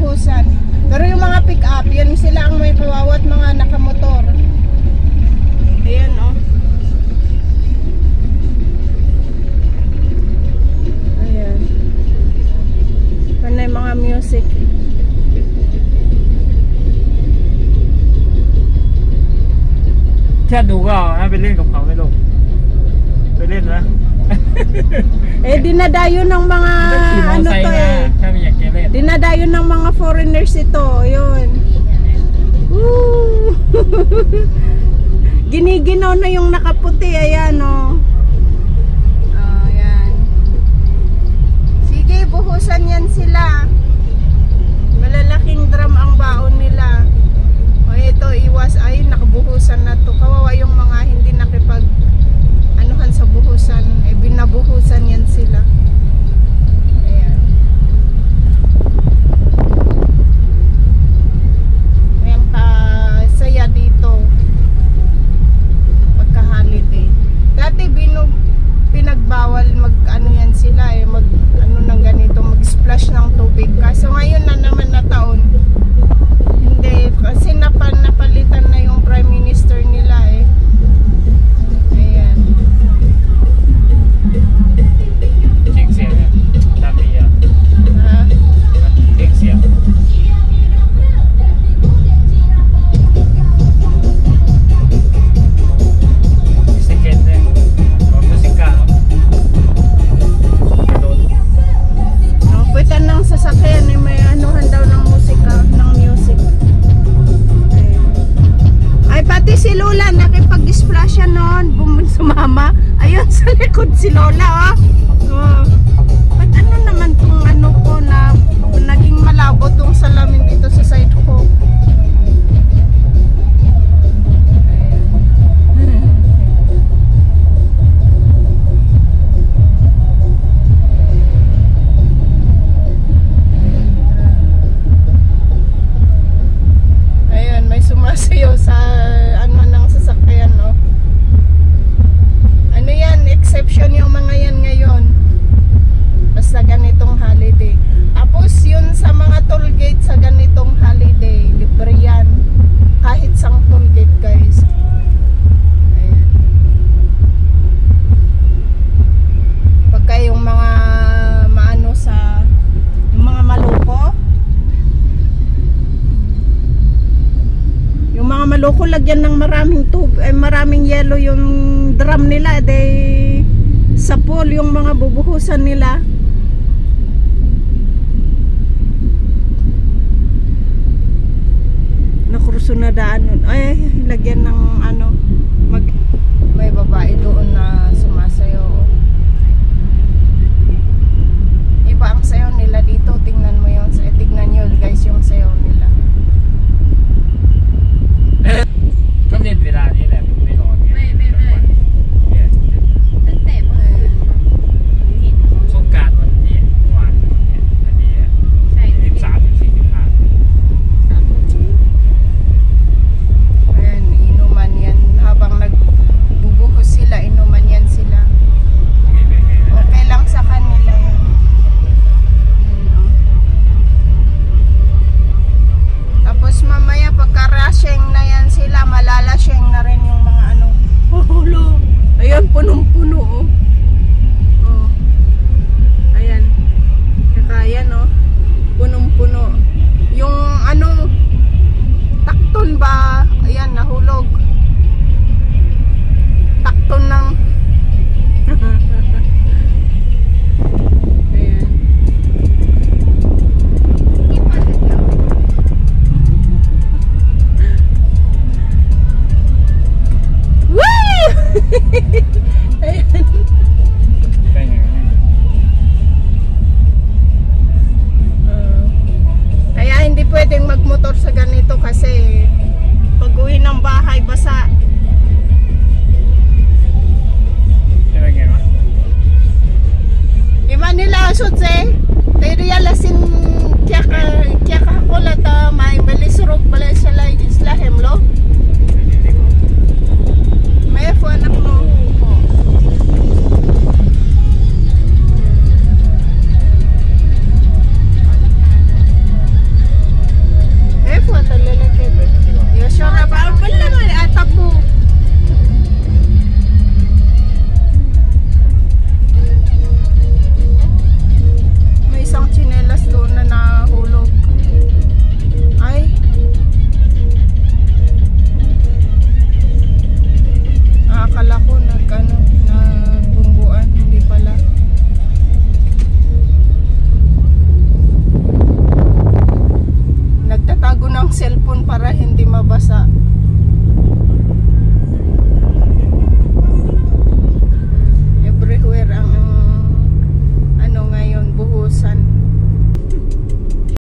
buhusan. Pero yung mga pick up, yan sila ang may kawawa at mga nakamotor. Ayan oh. Ayan. Panay mga music. Chắc đủ gò, ai phải lênกับเขาไหมลูกไปเล่นนะ Eh dinadayo ng mga ano to eh. Kamiอยากเล่น Dinadayo ng mga foreigners ito, yun. Woo! Giniginaw na yung nakaputi, ayan oh. Oh, ayan. Sige, buhusan yan sila. Malalaking drum ang baon nila. O ito, iwas ay nakabuhusan na to. Kawawa yung mga hindi nakipag anuhan sa buhusan. Eh, binabuhusan yan sila. Ayan. Ayan saya dito. Pagka-holiday. Dati pinagbawal mag ano yan sila eh. Mag ano ng ganito. Mag-splash ng tubig. Kaso ngayon na naman na taon. Hindi. Kasi napalitan na yung prime minister nila eh. Ayan. Ching siya niya. Dami niya. Ha? Ching siya. Second eh. O musika. Doon. No, pwitan ng sasakyan eh, may anuhan daw ng musika, ng music. Ay, pati si Lola nakipag-splash siya noon, sumama. Ayun sa likod si Lola, oh. Oh. Ba't ano naman tong ano ko na naging malabo tong salamin dito sa side ko. Ayun, may sumasayaw sa ano ng sasakyan, no? Ano yan, exception yung mga yan ngayon. Basta ganitong holiday. Tapos yun sa mga toll gate sa ganitong holiday, libre yan. Kahit sang toll gate, guys. Ayan. Pagka yung mga maano sa yung mga maloko, yung mga maloko lagyan ng maraming maraming yelo yung drum nila, sa pool yung mga bubuhusan nila. Nakruso na daan nun. Ay, lagyan ng ano, may babae doon na sumasayaw. Iba ang sayaw nila dito. Tingnan mo yun. Tingnan nyo guys yung sayaw nila. Come in without it,ไม่ร้อนไงเนี่ยตั้งแต่เมื่อคืนเห็นเขา สงกรานต์วันนี้เมื่อวานเนี่ยอันนี้อ่ะ ใช่ 13 14 15 Ayan, inuman yan. Habang nagbubuhos sila, inuman yan sila. Okay lang sa kanila yan. Ayan, oh. Tapos mamaya pagka-rushing na yan sila, malalasyeng na rin yung mga ano. Hulo! Ayan, punong-puno oh. Oh. Ayan. Saka yan oh. Punong-puno. Yung ano, takton ba? Ayan, nahulog. Takton ng ayan. Woo!